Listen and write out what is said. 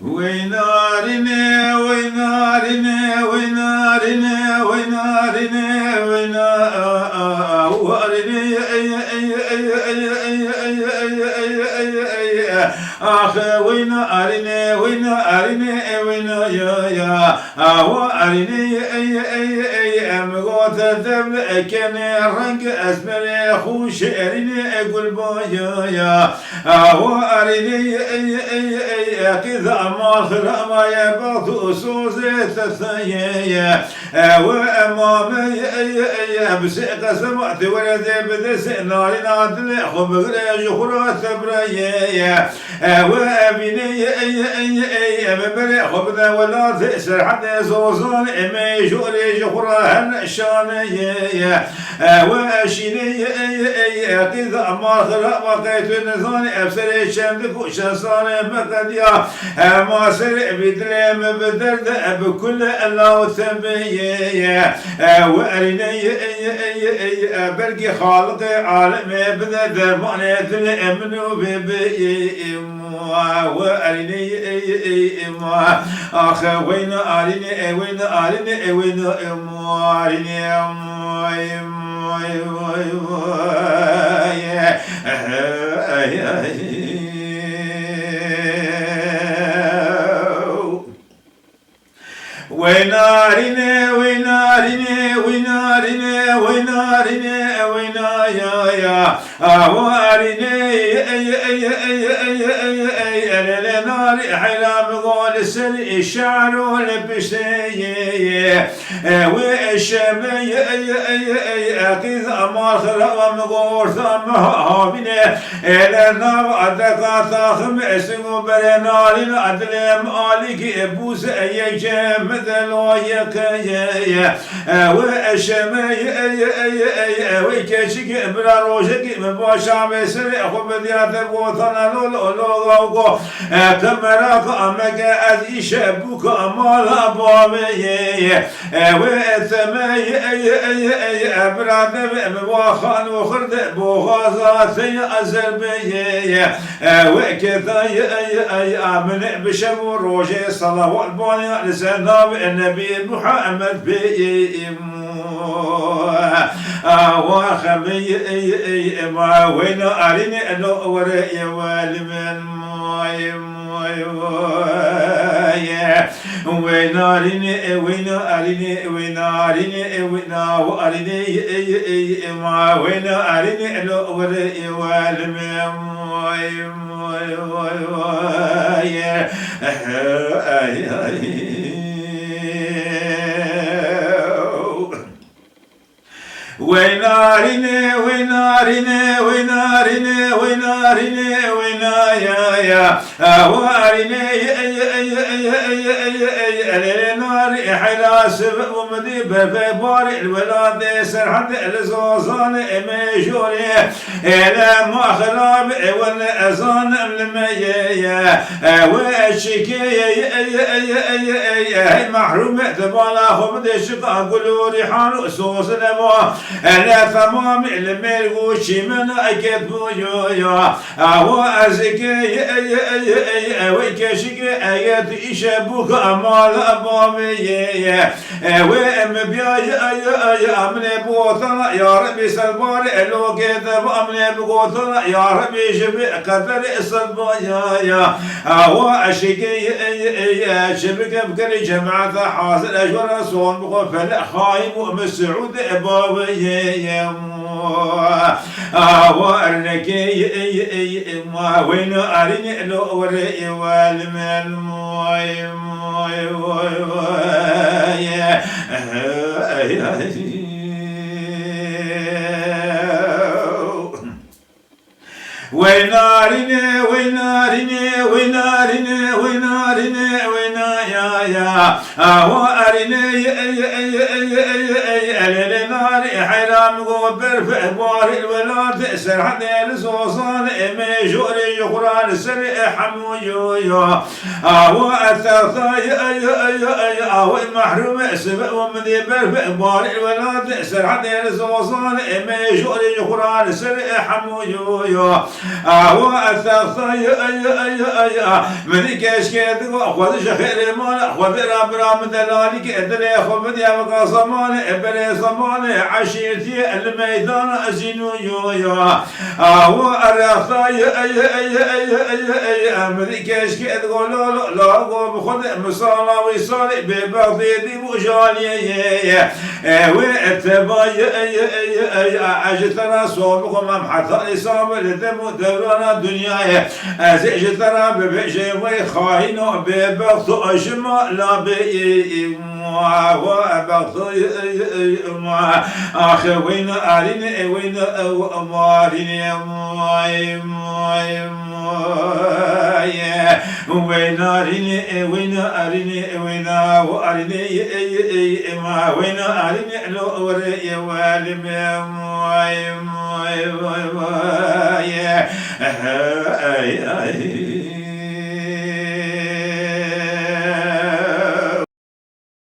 وينارني وينارني وينارني وينارني وينارني آخ وينارني وينارني وينارني وارني مغوت الدبل كان رنق اسمر خوش ارني اقول بايا وارني كذا ما خرما يبغض سوزي تثنيا وامامي بسيق سمعت ولدي بدس نار نادل خبر يخرى تبريا وابني مبري خبنا ولا تسر حتى زوزان امي جوري جخرى هالشانيا واشيني كذا ما خرما قيت النظام ابصري شمدك وشصان مقديا ما سرع بدلم بدرد بكل الله تنبيه وارني برقي خالق عالم بدا درمانة الامن وببي وارني اخ وين ارني وين ارني وين ارني وينارني وينارني وينارني وينارني وينايا وارني نار حلام قول السر الشعر والبسي والشمي أكيد أمار خلق مقور ثمها مني إلى النار أدقى ثاخم اسمه برنار الأدلم آلك بوس أي مثل ويكي والشمي ويكشك بلا روشك مباشا بسر أخو بديات بوطنا لولو كمراك أمك أذي شبك أمال أبوامي وإثمي أبراد بواخان وخرد بوغازاتي أزربي وكذا أمن بشمو روجي صلى الله عليه وسلم النبي محمد بي وخمي ما وين أرني الأور والمن وين أرني وين أرني وين أرني وين أرني ما وين أرني الأور والمن وينارني وينارني وينارني وينارني وينايا وارني نار حلاسب ومدي ببار الولاد سرحد الزوزان ميجوري الى ما خراب والازان الميا والشكي محروم تبالا خبد الشقا قولوا ريحان صوص لما لا تمام الملغوشي من اكيد بويا وازكي ويكشك ايات اشبوك امال ابامي وام بياي امن بوطن يا ربي سلبار لو كذا امن بوطن يا ربي شبي قدر الصبايا واشكي شبك بكل جماعه حاصل اجور صون بغفل خايم ومسعود ابوي وارنكي وين ارني الأور والمن وينارني وينارني وينارني وينارني وينايا وارني النار حرام مقو برفع باري الولاد سرحد الزوصان إمي جوري يقران سري حمويو أهو أتاثاي أهو محروم سبق ومدي برفع باري الولاد سرحد الزوصان إمي جوري يقران سري حمويو أهو أتاثاي مدي كاشكيد خذ شخير مال خذ رام دلالي كدري خذ يا مقاصمان إبري صمان عشيرتي الميدان أزينو يو أهو أرثاي أي أمري كاشكي تقولوا لا قوم خذ مصالا ويصالي ببغضي وجالي واتباي أي أجتنا صوبكم حتى إصابة لتمو دورنا الدنيا أزجتنا ببجي ويخاينو ببغض أجمع لا بي وأبغضي آخر وين أريني وين أماريني وين أريني وين أريني وين أريني وين أريني لو وري والم يا